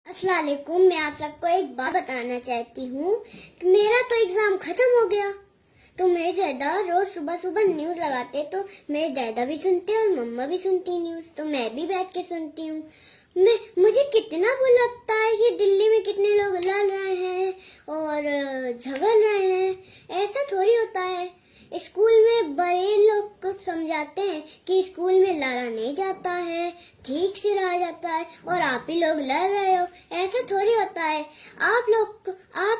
अस्सलाम वालेकुम। मैं आप सबको एक बात बताना चाहती हूँ कि मेरा तो एग्जाम खत्म हो गया। तो मेरे दादा रोज सुबह सुबह न्यूज लगाते, तो मेरे दादा भी सुनते और मम्मा भी सुनती न्यूज, तो मैं भी बैठ के सुनती हूँ। मुझे कितना वो लगता है कि दिल्ली में कितने लोग लड़ रहे हैं और झगड़ रहे हैं। ऐसा थोड़ी होता है। स्कूल में बड़े लोग को समझाते हैं कि स्कूल में लड़ा नहीं जाता है, ठीक से रहा जाता है, और आप ही लोग लड़ रहे हो। ऐसा थोड़ी होता है। आप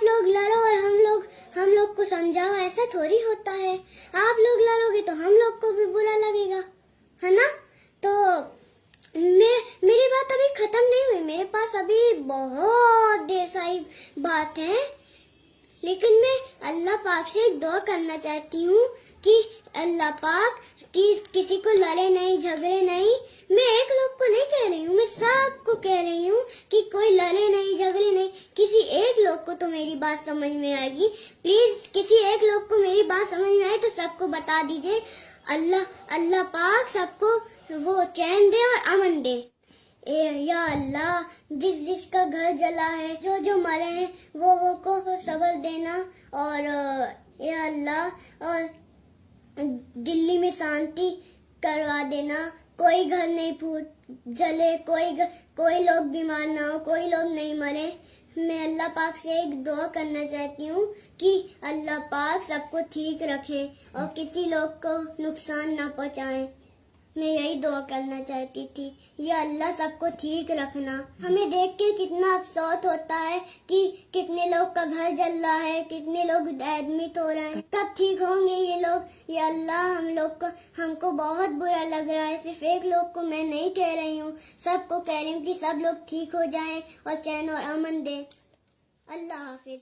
लोग लड़ो और हम लोग को समझाओ, ऐसा थोड़ी होता है। आप लोग लड़ोगे तो हम लोग को भी बुरा लगेगा, है ना? तो मेरी बात अभी खत्म नहीं हुई। मेरे पास अभी बहुत ढेर सारी बात है, लेकिन मैं अल्लाह पाक से एक दुआ करना चाहती हूँ कि अल्लाह पाक किसी को लड़े नहीं, झगड़े नहीं। मैं एक लोग को नहीं कह रही हूँ, मैं सबको कह रही हूँ कि कोई लड़े नहीं, झगड़े नहीं। किसी एक लोग को तो मेरी बात समझ में आएगी। प्लीज किसी एक लोग को मेरी बात समझ में आए तो सबको बता दीजिए। अल्लाह पाक सबको वो चैन दे और अमन दे। या अल्लाह, जिसका घर जला है, जो मरे हैं, वो को सबर देना। और या अल्लाह, और दिल्ली में शांति करवा देना। कोई घर नहीं फूट जले, कोई लोग बीमार ना हो, कोई लोग नहीं मरे। मैं अल्लाह पाक से एक दुआ करना चाहती हूँ कि अल्लाह पाक सबको ठीक रखे और किसी लोग को नुकसान ना पहुँचाए। मैं यही दुआ करना चाहती थी। या अल्लाह सबको ठीक रखना। हमें देख के कितना अफसोस होता है कि कितने लोग का घर जल रहा है, कितने लोग एडमिट हो रहे हैं। कब ठीक होंगे ये लोग? या अल्लाह, हमको बहुत बुरा लग रहा है। सिर्फ एक लोग को मैं नहीं कह रही हूँ, सबको कह रही हूँ कि सब लोग ठीक हो जाएं और चैन और अमन दे। अल्लाह हाफिज।